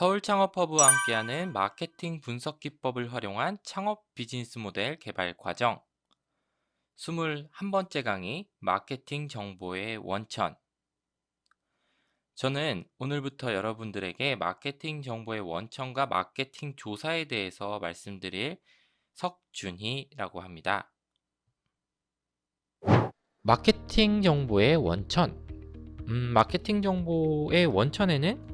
서울창업허브와 함께하는 마케팅 분석 기법을 활용한 창업 비즈니스 모델 개발 과정 21번째 강의 마케팅 정보의 원천. 저는 오늘부터 여러분들에게 마케팅 정보의 원천과 마케팅 조사에 대해서 말씀드릴 석준희라고 합니다. 마케팅 정보의 원천. 마케팅 정보의 원천에는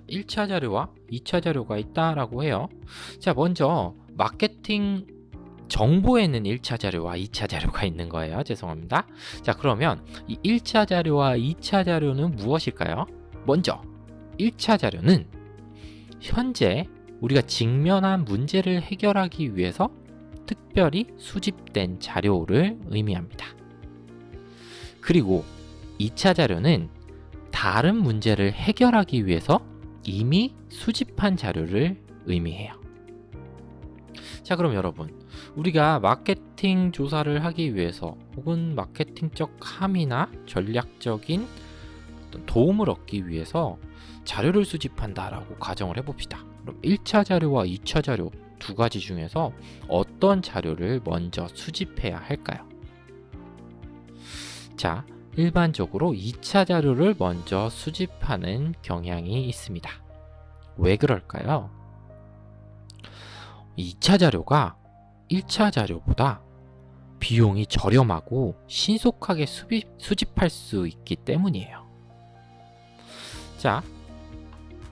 1차 자료와 2차 자료가 있다라고 해요. 자, 먼저 마케팅 정보에는 1차 자료와 2차 자료가 있는 거예요. 죄송합니다. 자, 그러면 이 1차 자료와 2차 자료는 무엇일까요? 먼저 1차 자료는 현재 우리가 직면한 문제를 해결하기 위해서 특별히 수집된 자료를 의미합니다. 그리고 2차 자료는 다른 문제를 해결하기 위해서 이미 수집한 자료를 의미해요. 자, 그럼 여러분, 우리가 마케팅 조사를 하기 위해서 혹은 마케팅적 함의나 전략적인 어떤 도움을 얻기 위해서 자료를 수집한다라고 가정을 해봅시다. 그럼 1차 자료와 2차 자료 두 가지 중에서 어떤 자료를 먼저 수집해야 할까요? 자, 일반적으로 2차 자료를 먼저 수집하는 경향이 있습니다. 왜 그럴까요? 2차 자료가 1차 자료보다 비용이 저렴하고 신속하게 수집할 수 있기 때문이에요. 자,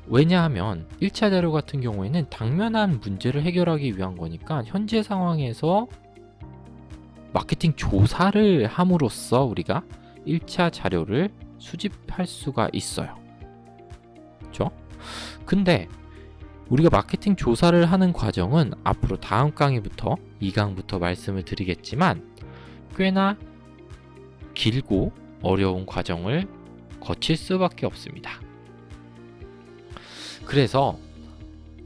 왜냐하면 1차 자료 같은 경우에는 당면한 문제를 해결하기 위한 거니까 현재 상황에서 마케팅 조사를 함으로써 우리가 1차 자료를 수집할 수가 있어요. 그렇죠? 근데 우리가 마케팅 조사를 하는 과정은 앞으로 다음 강의부터 2강부터 말씀을 드리겠지만 꽤나 길고 어려운 과정을 거칠 수밖에 없습니다. 그래서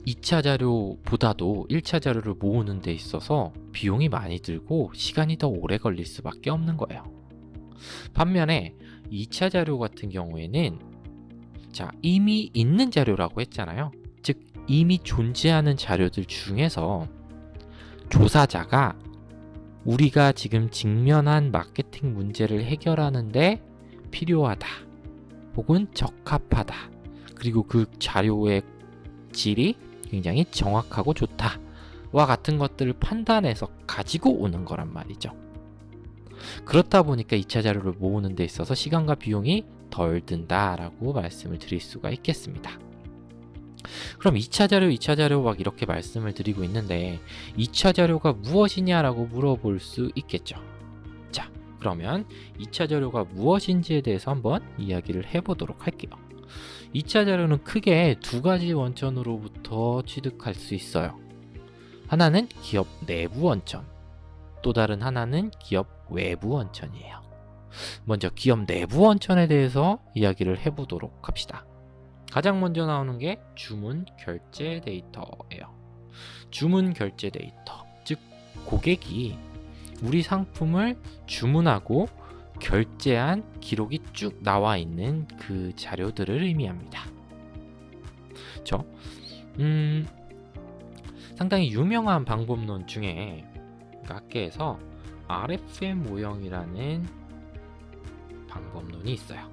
2차 자료보다도 1차 자료를 모으는 데 있어서 비용이 많이 들고 시간이 더 오래 걸릴 수밖에 없는 거예요. 반면에 2차 자료 같은 경우에는 이미 있는 자료라고 했잖아요. 즉 이미 존재하는 자료들 중에서 조사자가 우리가 지금 직면한 마케팅 문제를 해결하는데 필요하다 혹은 적합하다, 그리고 그 자료의 질이 굉장히 정확하고 좋다와 같은 것들을 판단해서 가지고 오는 거란 말이죠. 그렇다 보니까 2차 자료를 모으는 데 있어서 시간과 비용이 덜 든다라고 말씀을 드릴 수가 있겠습니다. 그럼 2차 자료, 2차 자료 막 이렇게 말씀을 드리고 있는데 2차 자료가 무엇이냐라고 물어볼 수 있겠죠. 자, 그러면 2차 자료가 무엇인지에 대해서 한번 이야기를 해보도록 할게요. 2차 자료는 크게 두 가지 원천으로부터 취득할 수 있어요. 하나는 기업 내부 원천, 또 다른 하나는 기업 외부 원천이에요. 먼저 기업 내부 원천에 대해서 이야기를 해보도록 합시다. 가장 먼저 나오는 게 주문 결제 데이터예요. 주문 결제 데이터, 즉 고객이 우리 상품을 주문하고 결제한 기록이 쭉 나와 있는 그 자료들을 의미합니다. 그렇죠? 상당히 유명한 방법론 중에 학계에서 RFM 모형이라는 방법론이 있어요.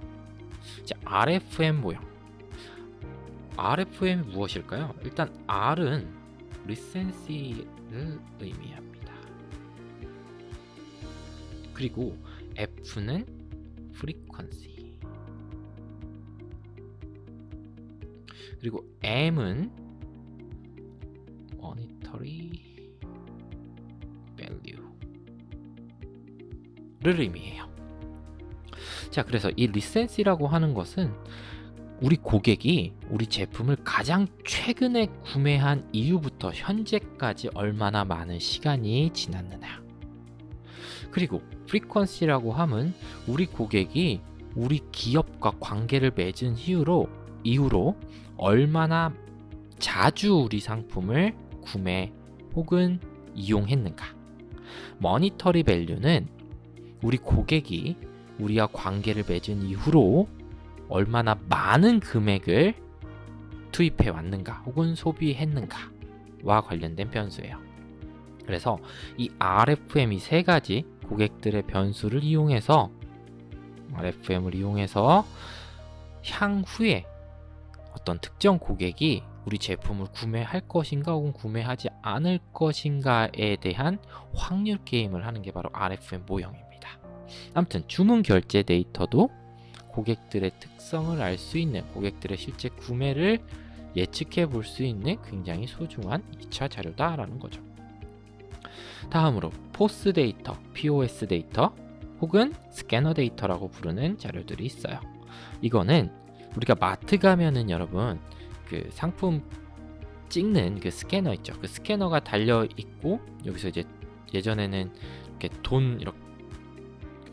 자, RFM 모형. RFM이 무엇일까요? 일단 R은 리센시를 의미합니다. 그리고 F는 frequency, 그리고 M은 monetary value를 의미해요. 자, 그래서 이 리센시라고 하는 것은 우리 고객이 우리 제품을 가장 최근에 구매한 이후부터 현재까지 얼마나 많은 시간이 지났느냐, 그리고 프리퀀시라고 함은 우리 고객이 우리 기업과 관계를 맺은 이후로 얼마나 자주 우리 상품을 구매 혹은 이용했는가. 머니터리 밸류는 우리 고객이 우리와 관계를 맺은 이후로 얼마나 많은 금액을 투입해 왔는가 혹은 소비했는가와 관련된 변수예요. 그래서 이 RFM 이 세 가지 고객들의 변수를 이용해서 RFM을 이용해서 향후에 어떤 특정 고객이 우리 제품을 구매할 것인가 혹은 구매하지 않을 것인가에 대한 확률 게임을 하는 게 바로 RFM 모형입니다. 아무튼 주문 결제 데이터도 고객들의 특성을 알 수 있는, 고객들의 실제 구매를 예측해 볼 수 있는 굉장히 소중한 2차 자료다라는 거죠. 다음으로 POS 데이터, POS 데이터 혹은 스캐너 데이터라고 부르는 자료들이 있어요. 이거는 우리가 마트 가면은 여러분 그 상품 찍는 그 스캐너 있죠. 그 스캐너가 달려 있고 여기서 이제 예전에는 이렇게 돈 이렇게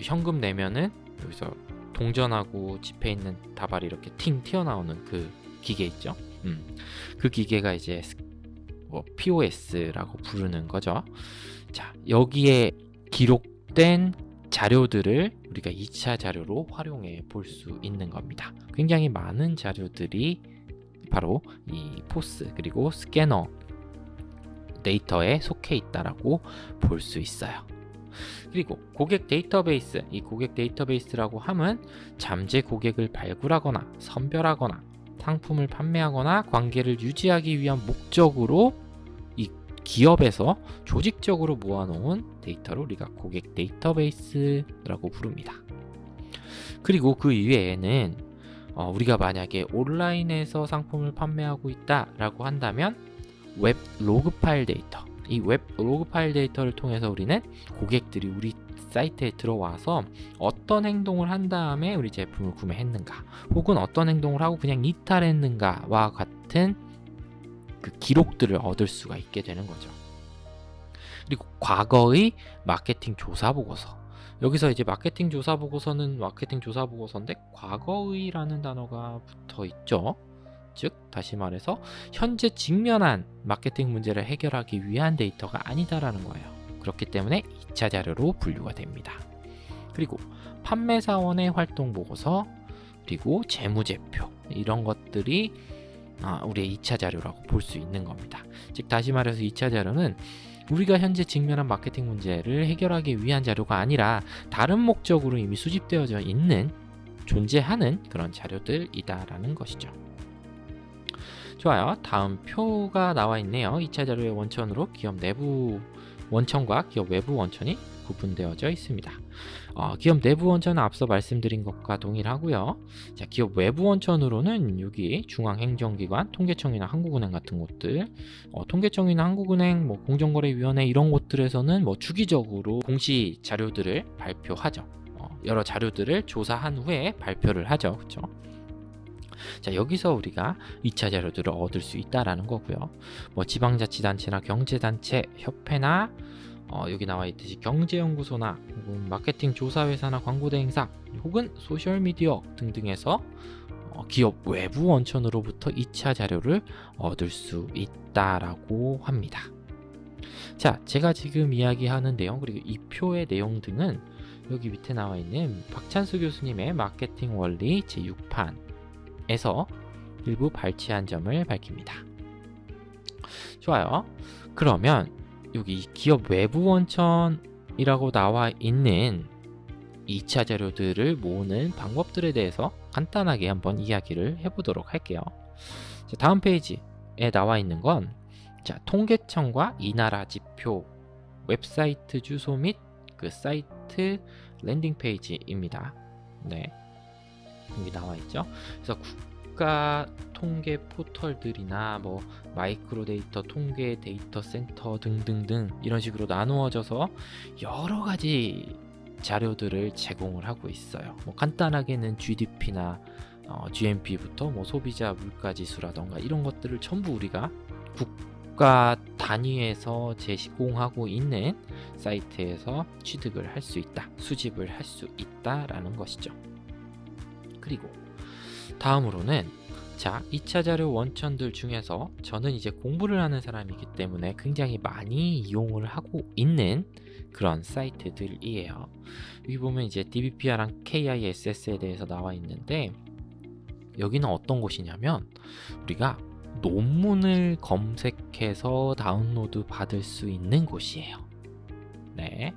현금 내면은 여기서 동전하고 지폐 있는 다발이 이렇게 팅 튀어나오는 그 기계 있죠. 그 기계가 이제 POS라고 부르는 거죠. 자, 여기에 기록된 자료들을 우리가 2차 자료로 활용해 볼 수 있는 겁니다. 굉장히 많은 자료들이 바로 이 POS 그리고 스캐너 데이터에 속해 있다라고 볼 수 있어요. 그리고 고객 데이터베이스, 이 고객 데이터베이스라고 하면 잠재 고객을 발굴하거나 선별하거나 상품을 판매하거나 관계를 유지하기 위한 목적으로 이 기업에서 조직적으로 모아놓은 데이터를 우리가 고객 데이터베이스라고 부릅니다. 그리고 그 이외에는 우리가 만약에 온라인에서 상품을 판매하고 있다라고 한다면 웹 로그 파일 데이터, 이 웹 로그 파일 데이터를 통해서 우리는 고객들이 우리 사이트에 들어와서 어떤 행동을 한 다음에 우리 제품을 구매했는가 혹은 어떤 행동을 하고 그냥 이탈했는가와 같은 그 기록들을 얻을 수가 있게 되는 거죠. 그리고 과거의 마케팅 조사 보고서, 여기서 이제 마케팅 조사 보고서는 마케팅 조사 보고서인데 과거의라는 단어가 붙어 있죠. 즉 다시 말해서 현재 직면한 마케팅 문제를 해결하기 위한 데이터가 아니다라는 거예요. 그렇기 때문에 2차 자료로 분류가 됩니다. 그리고 판매사원의 활동 보고서 그리고 재무제표 이런 것들이 우리의 2차 자료라고 볼 수 있는 겁니다. 즉 다시 말해서 2차 자료는 우리가 현재 직면한 마케팅 문제를 해결하기 위한 자료가 아니라 다른 목적으로 이미 수집되어져 있는 존재하는 그런 자료들이다라는 것이죠. 좋아요. 다음 표가 나와 있네요. 2차 자료의 원천으로 기업 내부 원천과 기업 외부 원천이 구분되어져 있습니다. 기업 내부 원천은 앞서 말씀드린 것과 동일하고요. 자, 기업 외부 원천으로는 여기 중앙행정기관, 통계청이나 한국은행 같은 곳들, 통계청이나 한국은행, 공정거래위원회 이런 곳들에서는 주기적으로 공시 자료들을 발표하죠. 여러 자료들을 조사한 후에 발표를 하죠. 그렇죠? 자, 여기서 우리가 2차 자료들을 얻을 수 있다라는 거고요. 지방자치단체나 경제단체, 협회나 여기 나와 있듯이 경제연구소나 혹은 마케팅 조사회사나 광고대행사 혹은 소셜미디어 등등에서 기업 외부 원천으로부터 2차 자료를 얻을 수 있다라고 합니다. 자, 제가 지금 이야기하는 내용 그리고 이 표의 내용 등은 여기 밑에 나와 있는 박찬수 교수님의 마케팅 원리 제6판에서 일부 발췌한 점을 밝힙니다. 좋아요. 그러면 여기 기업 외부 원천이라고 나와 있는 2차 자료들을 모으는 방법들에 대해서 간단하게 한번 이야기를 해보도록 할게요. 자, 다음 페이지에 나와 있는 건 통계청과 이나라 지표 웹사이트 주소 및 그 사이트 랜딩 페이지입니다. 네, 여기 나와 있죠. 그래서 국가 통계 포털들이나 마이크로 데이터 통계 데이터 센터 등등등 이런 식으로 나누어져서 여러 가지 자료들을 제공을 하고 있어요. 간단하게는 GDP나 GNP부터 소비자 물가지수라던가 이런 것들을 전부 우리가 국가 단위에서 제공하고 있는 사이트에서 취득을 할 수 있다, 수집을 할 수 있다라는 것이죠. 그리고 다음으로는 2차 자료 원천들 중에서 저는 이제 공부를 하는 사람이기 때문에 굉장히 많이 이용을 하고 있는 그런 사이트들이에요. 여기 보면 이제 DBPR랑 KISS에 대해서 나와 있는데 여기는 어떤 곳이냐면 우리가 논문을 검색해서 다운로드 받을 수 있는 곳이에요. 네,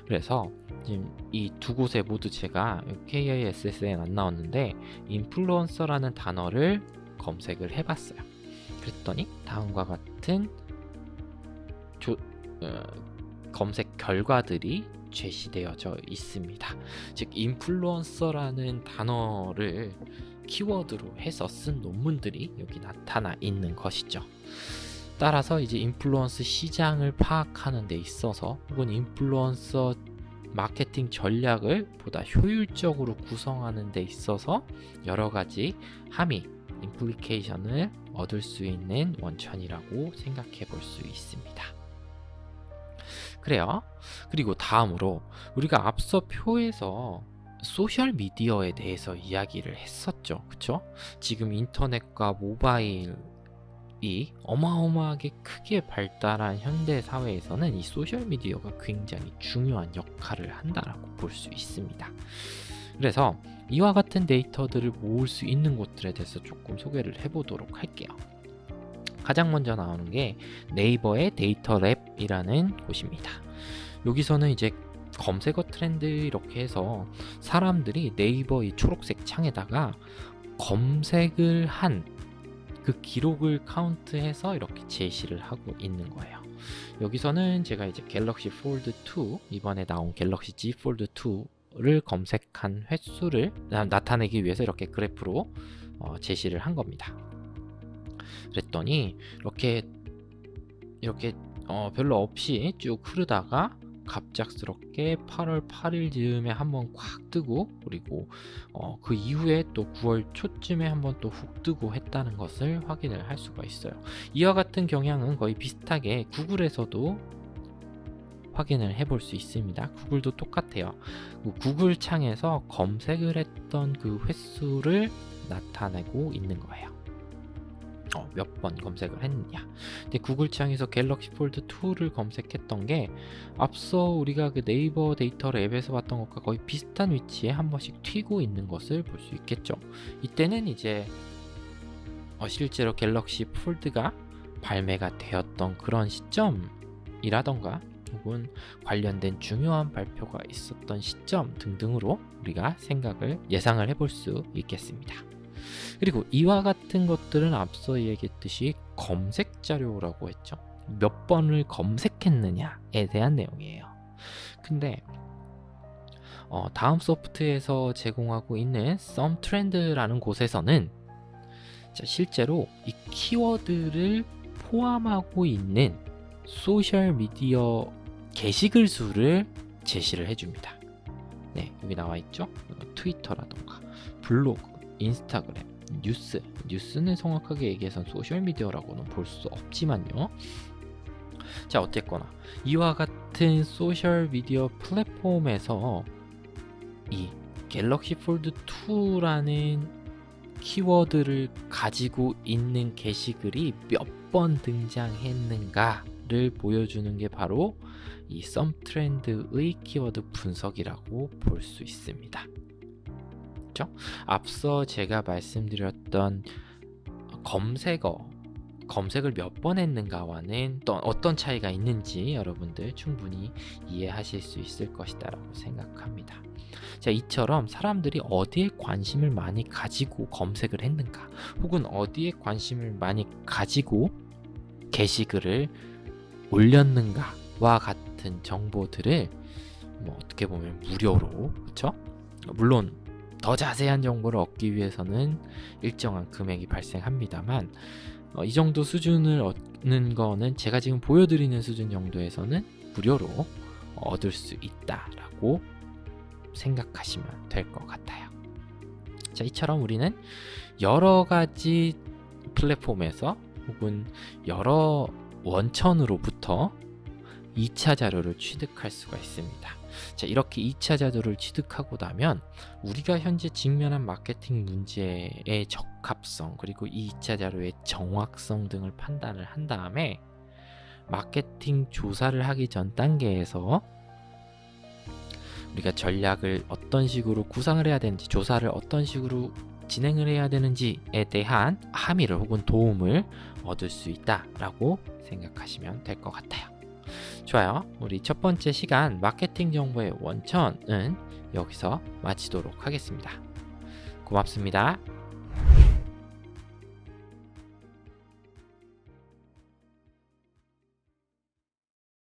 그래서 지금 이 두 곳에 모두 제가 KISS엔 안 나왔는데 인플루언서라는 단어를 검색을 해봤어요. 그랬더니 다음과 같은 검색 결과들이 제시되어져 있습니다. 즉 인플루언서라는 단어를 키워드로 해서 쓴 논문들이 여기 나타나 있는 것이죠. 따라서 이제 인플루언서 시장을 파악하는 데 있어서 혹은 인플루언서 마케팅 전략을 보다 효율적으로 구성하는 데 있어서 여러 가지 함의, 임플리케이션을 얻을 수 있는 원천이라고 생각해 볼 수 있습니다. 그래요. 그리고 다음으로 우리가 앞서 표에서 소셜 미디어에 대해서 이야기를 했었죠. 그쵸? 지금 인터넷과 모바일이 어마어마하게 크게 발달한 현대 사회에서는 이 소셜 미디어가 굉장히 중요한 역할을 한다라고 볼 수 있습니다. 그래서 이와 같은 데이터들을 모을 수 있는 곳들에 대해서 조금 소개를 해보도록 할게요. 가장 먼저 나오는 게 네이버의 데이터랩이라는 곳입니다. 여기서는 이제 검색어 트렌드 이렇게 해서 사람들이 네이버 이 초록색 창에다가 검색을 한 그 기록을 카운트해서 이렇게 제시를 하고 있는 거예요. 여기서는 제가 이제 갤럭시 폴드 2 이번에 나온 갤럭시 Z 폴드 2를 검색한 횟수를 나타내기 위해서 이렇게 그래프로 제시를 한 겁니다. 그랬더니 이렇게 별로 없이 쭉 흐르다가 갑작스럽게 8월 8일 즈음에 한번 콱 뜨고 그리고 그 이후에 또 9월 초쯤에 한번 또 훅 뜨고 했다는 것을 확인을 할 수가 있어요. 이와 같은 경향은 거의 비슷하게 구글에서도 확인을 해볼 수 있습니다. 구글도 똑같아요. 구글 창에서 검색을 했던 그 횟수를 나타내고 있는 거예요. 몇 번 검색을 했느냐. 근데 구글 창에서 갤럭시 폴드 2를 검색했던 게 앞서 우리가 그 네이버 데이터를 앱에서 봤던 것과 거의 비슷한 위치에 한 번씩 튀고 있는 것을 볼 수 있겠죠. 이때는 이제 실제로 갤럭시 폴드가 발매가 되었던 그런 시점이라던가 혹은 관련된 중요한 발표가 있었던 시점 등등으로 우리가 예상을 해볼 수 있겠습니다. 그리고 이와 같은 것들은 앞서 얘기했듯이 검색 자료라고 했죠. 몇 번을 검색했느냐에 대한 내용이에요. 근데 다음 소프트에서 제공하고 있는 썸트렌드라는 곳에서는 실제로 이 키워드를 포함하고 있는 소셜 미디어 게시글 수를 제시를 해줍니다. 네, 여기 나와 있죠. 트위터라던가 블로그, 인스타그램, 뉴스는 정확하게 얘기해서 소셜미디어라고는 볼 수 없지만요. 자, 어쨌거나 이와 같은 소셜미디어 플랫폼에서 이 갤럭시 폴드 2라는 키워드를 가지고 있는 게시글이 몇 번 등장했는가를 보여주는 게 바로 이 썸트렌드의 키워드 분석이라고 볼 수 있습니다. 앞서 제가 말씀드렸던 검색을 몇 번 했는가와는 또 어떤 차이가 있는지 여러분들 충분히 이해하실 수 있을 것이다 라고 생각합니다. 자, 이처럼 사람들이 어디에 관심을 많이 가지고 검색을 했는가 혹은 어디에 관심을 많이 가지고 게시글을 올렸는가와 같은 정보들을 어떻게 보면 무료로, 그렇죠? 물론 더 자세한 정보를 얻기 위해서는 일정한 금액이 발생합니다만 이 정도 수준을 얻는 거는 제가 지금 보여드리는 수준 정도에서는 무료로 얻을 수 있다라고 생각하시면 될 것 같아요. 자, 이처럼 우리는 여러 가지 플랫폼에서 혹은 여러 원천으로부터 2차 자료를 취득할 수가 있습니다. 자, 이렇게 2차 자료를 취득하고 나면 우리가 현재 직면한 마케팅 문제의 적합성 그리고 이 2차 자료의 정확성 등을 판단을 한 다음에 마케팅 조사를 하기 전 단계에서 우리가 전략을 어떤 식으로 구상을 해야 되는지, 조사를 어떤 식으로 진행을 해야 되는지에 대한 함의를 혹은 도움을 얻을 수 있다라고 생각하시면 될 것 같아요. 좋아요. 우리 첫 번째 시간 마케팅 정보의 원천은 여기서 마치도록 하겠습니다. 고맙습니다.